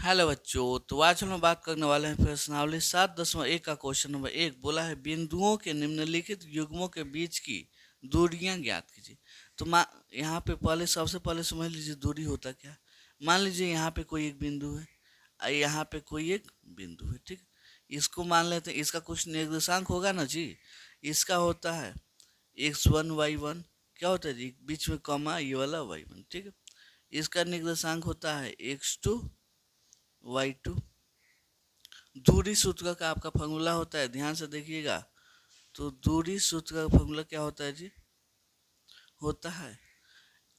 Hello बच्चों। तो आज हम लोग बात करने वाले हैं प्रश्नावली 7.1 का क्वेश्चन नंबर 1 बोला है बिंदुओं के निम्नलिखित युग्मों के बीच की दूरियां ज्ञात कीजिए। तो यहाँ पे पहले सबसे पहले समझ लीजिए दूरी होता क्या है। मान लीजिए यहाँ पे कोई एक बिंदु है और यहाँ पे कोई एक बिंदु है, ठीक। इसको मान लेते हैं, इसका कुछ निर्देशांक होगा ना जी। इसका होता है x1 y1, क्या होता है जी, बीच में कॉमा ये वाला y1, ठीक है। इसका निर्देशांक होता है x2 y2। दूरी सूत्र का आपका फॉर्मूला होता है, ध्यान से देखिएगा। तो दूरी सूत्र का फॉर्मूला क्या होता है जी, होता है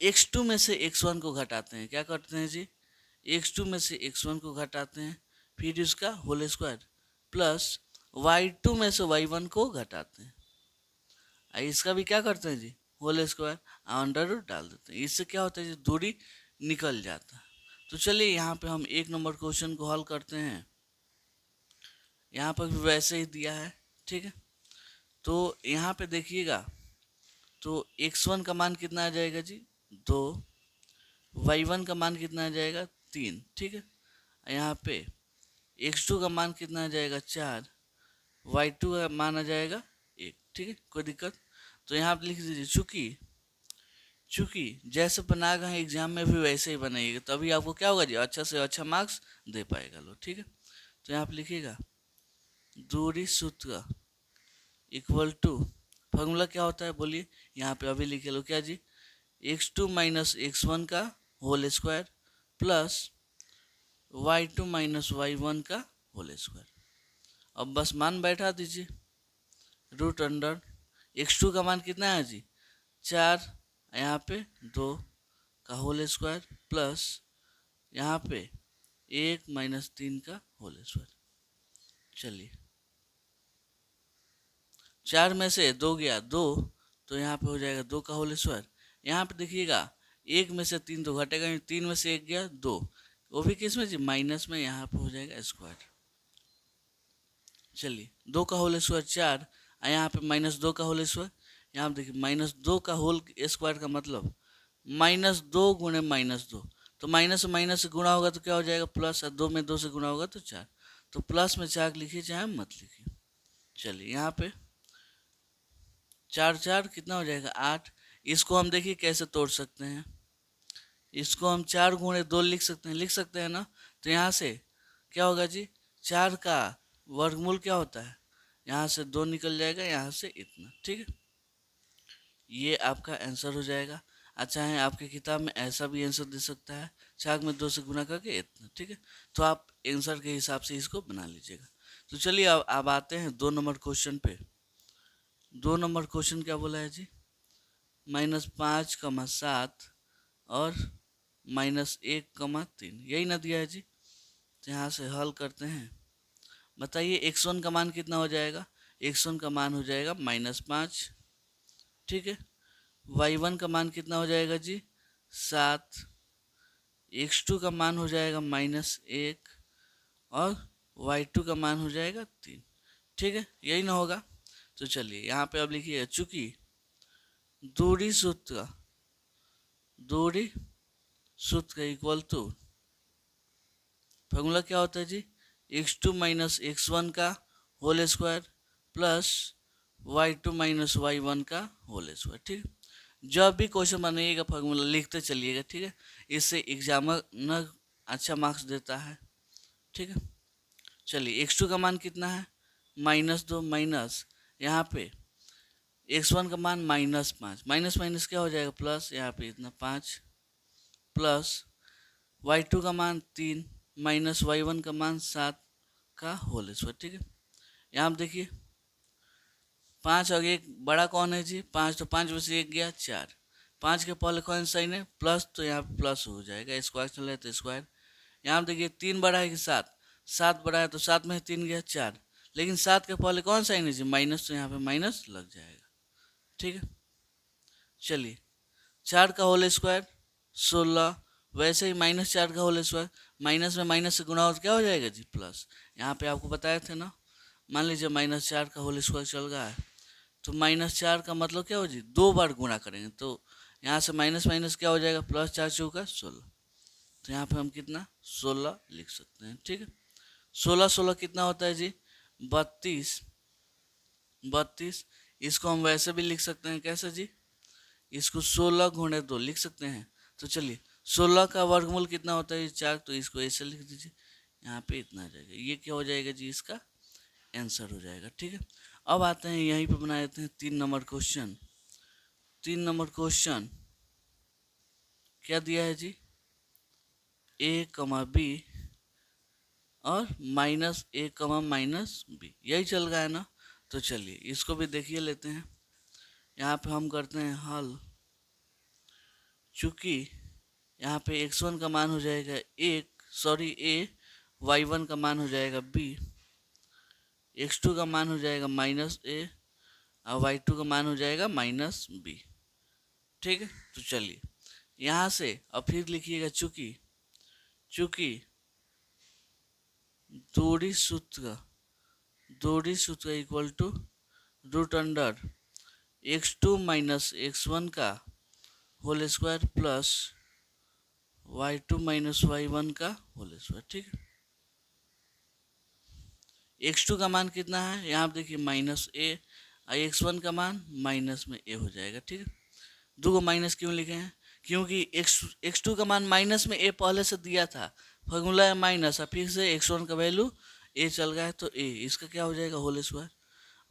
x2 में से x1 को घटाते हैं, क्या करते हैं जी, x2 में से x1 को घटाते हैं, फिर उसका होल स्क्वायर प्लस y2 में से y1 को घटाते हैं, इसका भी क्या करते हैं जी, होल स्क्वायर अंडर रूट डाल देते हैं। इससे क्या होता है जी, दूरी निकल जाता है। तो चलिए यहाँ पे हम 1 नंबर क्वेश्चन को हल करते हैं। यहाँ पर भी वैसे ही दिया है, ठीक है। तो यहाँ पे देखिएगा, तो x1 का मान कितना आ जाएगा जी, 2। y1 का मान कितना आ जाएगा, 3, ठीक है। यहाँ पे x2 का मान कितना आ जाएगा, 4। y2 का मान आ जाएगा 1, ठीक है, कोई दिक्कत। तो यहाँ पे लिख दीजिए चूंकि चूंकि जैसे बना गए एग्जाम में भी वैसे ही बनाइएगा, तभी आपको क्या होगा जी, अच्छा से अच्छा मार्क्स दे पाएगा लोग, ठीक है। तो यहाँ पे लिखिएगा दूरी सूत्र इक्वल टू, फॉर्मूला क्या होता है बोलिए, यहाँ पे अभी लिखे लो, क्या जी, x2 माइनस x1 का whole square plus y2 minus y1 का होल स्क्वायर। अब बस मान बैठा दीजिए, रूट अंडर x2 का मान कितना है जी, 4, यहाँ पे 2 का होल स्क्वायर प्लस यहाँ पे 1 माइनस 3 का होल स्क्वायर। चलिए 4 में से 2 गया 2, तो यहाँ पे हो जाएगा 2 का होल स्क्वायर। यहाँ पे देखिएगा 1 में से 3 तो घटेगा, 3 में से 1 गया 2, वो भी किस में जी, माइनस में, यहाँ पे हो जाएगा स्क्वायर। चलिए 2 का होल स्क्वायर 4, यहाँ पे -2 का होल स्क्वायर। यहाँ पे देखिए -2 का होल स्क्वायर का मतलब -2 गुणे -2, तो माइनस माइनस से गुणा होगा तो क्या हो जाएगा प्लस, और 2 में 2 से गुणा होगा तो 4। तो प्लस में 4 लिखिए चाहे मत लिखिए। चलिए यहाँ पे 4 4 कितना हो जाएगा 8। इसको हम देखिए कैसे तोड़ सकते हैं, इसको हम 4 गुणे 2 लिख सकते हैं ना। तो यहाँ से क्या होगा जी, 4 का वर्गमूल क्या होता है, यहाँ से 2 निकल जाएगा, यहाँ से इतना, ठीक है। ये आपका आंसर हो जाएगा। अच्छा है, आपकी किताब में ऐसा भी आंसर दे सकता है, 4 में 2 से गुना करके इतना, ठीक है। तो आप आंसर के हिसाब से इसको बना लीजिएगा। तो चलिए अब आते हैं 2 नंबर क्वेश्चन पे। 2 नंबर क्वेश्चन क्या बोला है जी, -5, 7 और -1, 3, यही ना दिया है जी। तो यहाँ से हल करते हैं। बताइए x1 का मान कितना हो जाएगा, x1 का मान हो जाएगा -5, ठीक है। y1 का मान कितना हो जाएगा जी, 7। x2 का मान हो जाएगा -1 और y2 का मान हो जाएगा 3, ठीक है, यही ना होगा। तो चलिए यहाँ पे अब लिखिए, चूंकि दूरी सूत्र दूरी सूत्र इक्वल टू, फॉर्मूला क्या होता है जी, x2 माइनस x1 का whole square plus y2 minus y1 का होल स्क्वायर, ठीक है। जब भी क्वेश्चन बनाइएगा फॉर्मूला लिखते चलिएगा, ठीक है। इससे एग्जामर न अच्छा मार्क्स देता है, ठीक है। चलिए x2 का मान कितना है, -2 माइनस यहाँ पे x1 का मान -5, माइनस माइनस क्या हो जाएगा प्लस, यहाँ पे इतना 5 प्लस y2 का मान 3 माइनस y1 का मान 7 का होल स्क्वायर, ठीक है। यहाँ आप देखिए 5 और 1 बड़ा कौन है जी, 5, तो 5 में से 1 गया 4, 5 के पहले कौन साइन है प्लस, तो यहाँ पे प्लस हो जाएगा, स्क्वायर चले तो स्क्वायर। यहाँ देखिए 3 बड़ा है कि 7, 7 बड़ा है तो 7 में 3 गया 4, लेकिन 7 के पहले कौन साइन है जी, माइनस, तो यहाँ पे माइनस लग जाएगा, ठीक है। चलिए 4 का होल स्क्वायर 16, वैसे ही -4 का होल स्क्वायर, माइनस में माइनस से गुणा हो तो क्या हो जाएगा जी प्लस। यहाँ पे आपको बताए थे ना, मान लीजिए -4 का होल स्क्वायर चल रहा है, तो -4 का मतलब क्या हो जी, 2 बार गुणा करेंगे, तो यहाँ से माइनस माइनस क्या हो जाएगा प्लस, 4 चौका 16। तो यहाँ पे हम कितना 16 लिख सकते हैं। ठीक है, 16 16 कितना होता है जी 32। 32 इसको हम वैसे भी लिख सकते हैं, कैसे जी, इसको 16 गुणे 2 लिख सकते हैं। तो चलिए 16 का वर्गमूल कितना होता है 4, तो इसको ऐसे लिख दीजिए, यहाँ पे इतना आ जाएगा। ये क्या हो जाएगा जी, इसका आंसर हो जाएगा। ठीक है, अब आते हैं यहीं पे बना देते हैं 3 नंबर क्वेश्चन। 3 नंबर क्वेश्चन क्या दिया है जी, ए कमा बी और माइनस ए कमा माइनस बी, यही चल रहा है ना। तो चलिए इसको भी देखिए लेते हैं। यहाँ पे हम करते हैं हल। चूँकि यहाँ पे x1 का मान हो जाएगा ए, y1 का मान हो जाएगा b, x2 का मान हो जाएगा माइनस ए और y2 का मान हो जाएगा माइनस बी। ठीक है, तो चलिए यहाँ से अब फिर लिखिएगा, चूँकि दूरी सूत्र equal to root under x2 minus x1 का whole square plus y2 minus y1 का होल स्क्वायर। ठीक है, x2 का मान कितना है, यहाँ पे देखिए माइनस ए और x1 का मान माइनस में ए हो जाएगा। ठीक है, दो को माइनस क्यों लिखे हैं, क्योंकि x2 का मान माइनस में ए पहले से दिया था, फॉर्मूला है माइनस और फिर से x1 का वैल्यू ए चल गया है, तो ए इसका क्या हो जाएगा होल स्क्वायर।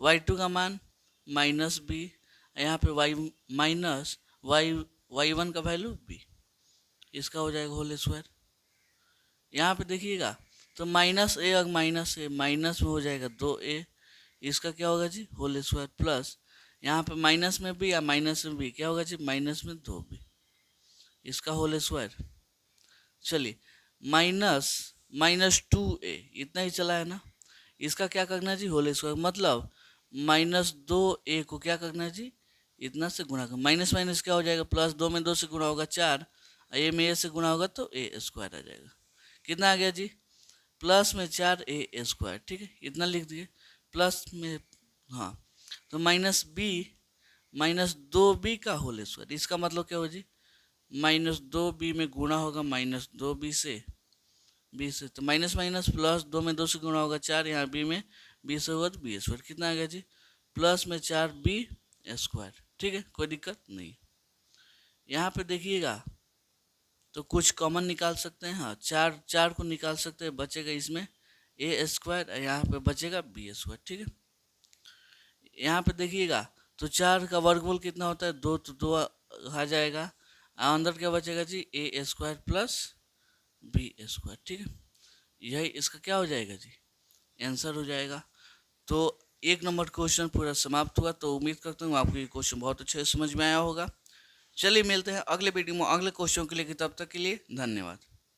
y2 का मान माइनस बी, यहाँ पे y माइनस y1 का वैल्यू बी, इसका हो जाएगा होल स्क्वायर। यहाँ पे देखिएगा तो माइनस ए और माइनस ए माइनस में हो जाएगा 2a, इसका क्या होगा जी होल स्क्वायर प्लस यहाँ पे माइनस में बी या माइनस में बी क्या होगा जी माइनस में 2b, इसका होल स्क्वायर। चलिए माइनस 2a इतना ही चला है ना, इसका क्या करना है जी होल स्क्वायर, मतलब माइनस 2a को क्या करना है जी इतना से गुणा कर, माइनस माइनस क्या हो जाएगा प्लस, 2 में 2 से गुणा होगा 4, ए में ए से गुणा होगा तो ए स्क्वायर आ जाएगा। कितना आ गया जी प्लस में 4a स्क्वायर। ठीक है, इतना लिख दिए प्लस में, हाँ तो माइनस 2b का होल स्क्वायर, इसका मतलब क्या हो जी माइनस 2b में गुणा होगा माइनस 2b से तो माइनस माइनस प्लस, 2 में 2 से गुणा होगा 4, यहाँ b में b से होगा तो b स्क्वायर, कितना आ गया जी प्लस में 4b स्क्वायर। ठीक है, कोई दिक्कत नहीं। यहाँ पे देखिएगा तो कुछ कॉमन निकाल सकते हैं, हाँ चार को निकाल सकते हैं, बचेगा इसमें ए स्क्वायर, यहाँ पे बचेगा बी स्क्वायर। ठीक है, यहाँ पे देखिएगा तो 4 का वर्गमूल कितना होता है 2, तो 2 आ जाएगा, अंदर क्या बचेगा जी ए स्क्वायर प्लस बी स्क्वायर। ठीक है, यही इसका क्या हो जाएगा जी आंसर हो जाएगा। तो 1 नंबर क्वेश्चन पूरा समाप्त हुआ। तो उम्मीद करता हूँ आपको ये क्वेश्चन बहुत अच्छे से समझ में आया होगा। चलिए मिलते हैं अगले वीडियो में अगले क्वेश्चन के लिए, तब तक के लिए धन्यवाद।